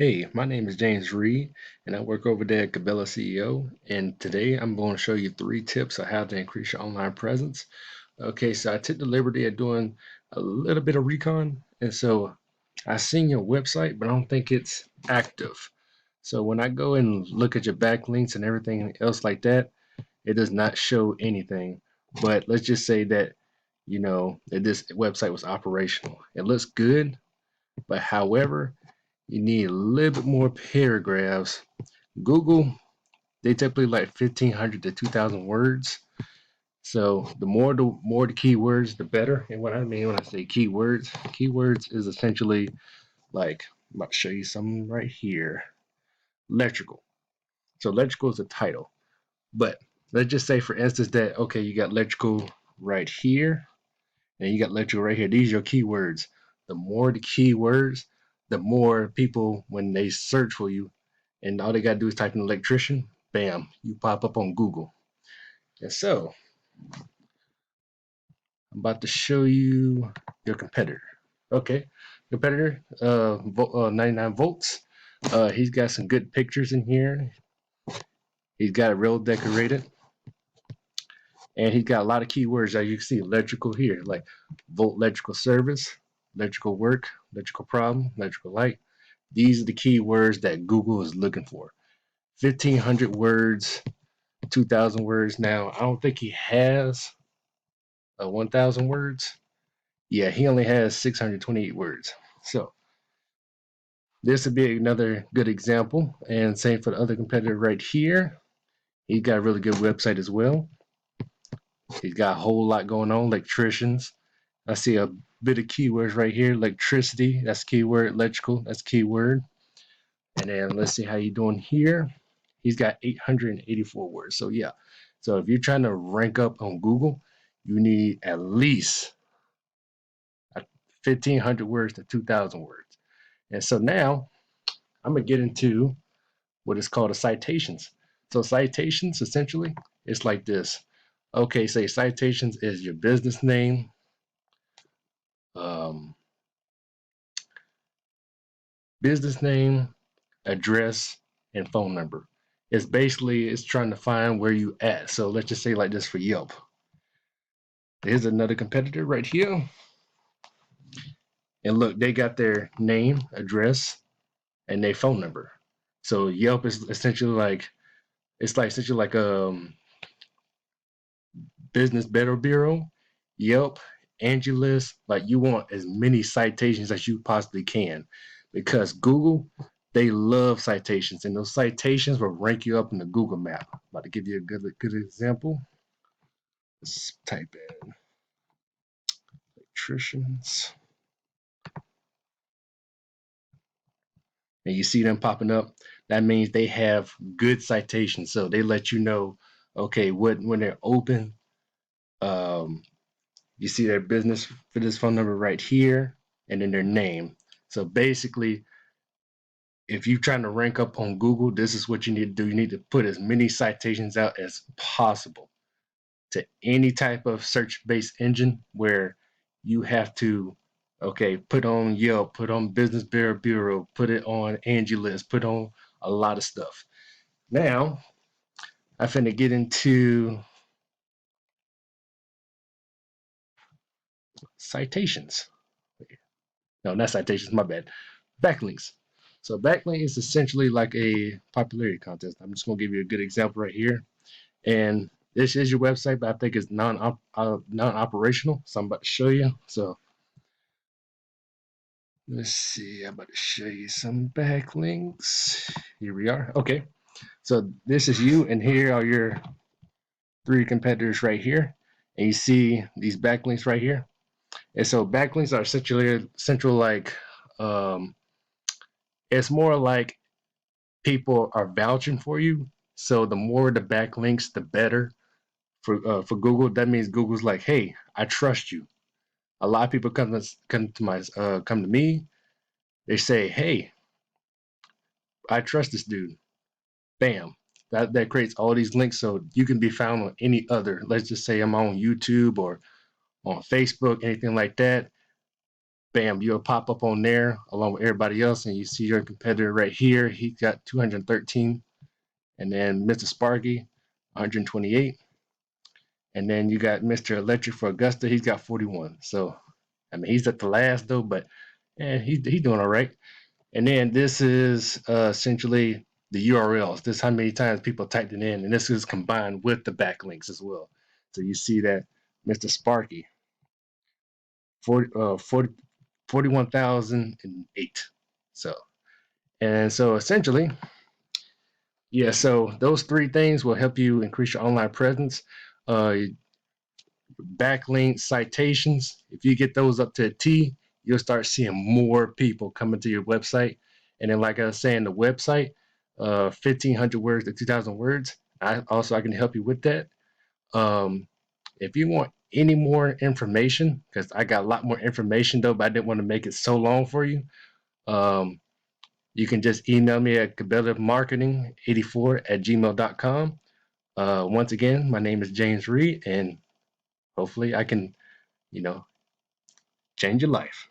Hey, my name is James Reed, and I work over there at Gabella CEO. And today I'm going to show you 3 tips on how to increase your online presence. Okay, so I took the liberty of doing a little bit of recon, and so I seen your website, but I don't think it's active. So when I go and look at your backlinks and everything else like that, it does not show anything. But let's just say that that this website was operational. It looks good, but however, you need a little bit more paragraphs. Google, they typically like 1,500 to 2,000 words. So the more the keywords, the better. And what I mean when I say keywords is essentially like I'm about to show you something right here. Electrical. So electrical is a title. But let's just say for instance that okay, you got electrical right here, and you got electrical right here. These are your keywords. The more the keywords, the more people when they search for you, and all they gotta do is type in electrician, bam, you pop up on Google. And so I'm about to show you your competitor. Okay, competitor, 99 volts. He's got some good pictures in here. He's got it real decorated, and he's got a lot of keywords as you can see. Electrical here, like volt electrical service, electrical work, electrical problem, electrical light. These are the keywords that Google is looking for. 1,500 words, 2,000 words. Now, I don't think he has 1,000 words. Yeah, he only has 628 words. So this would be another good example. And same for the other competitor right here. He's got a really good website as well. He's got a whole lot going on. Electricians. I see a bit of keywords right here. Electricity. That's keyword. Electrical. That's keyword. And then let's see how you doing here. He's got 884 words. So yeah. So if you're trying to rank up on Google, you need at least 1,500 words to 2,000 words. And so now I'm gonna get into what is called a citations. So citations essentially it's like this. Okay, say citations is your business name, um, business name, address, and phone number. It's trying to find where you at. So let's just say like this for Yelp. Here's another competitor right here. And look, they got their name, address, and their phone number. So Yelp is essentially like it's like essentially like Business Better Bureau, Yelp, Angelus. Like you want as many citations as you possibly can, because Google they love citations, and those citations will rank you up in the Google map. I'm about to give you a good example. Let's type in electricians, and you see them popping up. That means they have good citations, so they let you know, okay, what when they're open. Um, You see their business for this phone number right here, and then their name. So basically, if you're trying to rank up on Google, this is what you need to do. You need to put as many citations out as possible to any type of search-based engine where you have to, okay, put on Yelp, put on Business Bureau, put it on Angie List, put on a lot of stuff. Now, I finna get into citations. No, not citations, my bad. Backlinks. So backlink is essentially like a popularity contest. I'm just going to give you a good example right here. And this is your website, but I think it's non-operational. So I'm about to show you. So let's see. I'm about to show you some backlinks. Here we are. Okay. So this is you, and here are your 3 competitors right here. And you see these backlinks right here. And so backlinks are essentially central like it's more like people are vouching for you. So the more the backlinks, the better for Google. That means Google's like, hey, I trust you. A lot of people come to me. They say, hey, I trust this dude. Bam. That creates all these links so you can be found on any other. Let's just say I'm on YouTube or on Facebook, anything like that. bam, you'll pop up on there along with everybody else, and you see your competitor right here. He's got 213, and then Mr. Sparky, 128, and then you got Mr. Electric for Augusta. He's got 41. So, I mean, he's at the last though, but he's doing all right. And then this is essentially the URLs. This is how many times people typed it in, and this is combined with the backlinks as well. So you see that Mr. Sparky, 41,008. So, and so essentially, yeah, so those three things will help you increase your online presence. Backlinks, citations, if you get those up to a T, you'll start seeing more people coming to your website. And then, like I was saying, the website, 1,500 words to 2,000 words. I can help you with that. If you want any more information, because I got a lot more information though, but I didn't want to make it so long for you. You can just email me at gabellamarketing84@gmail.com. Once again, my name is James Reed, and hopefully I can, change your life.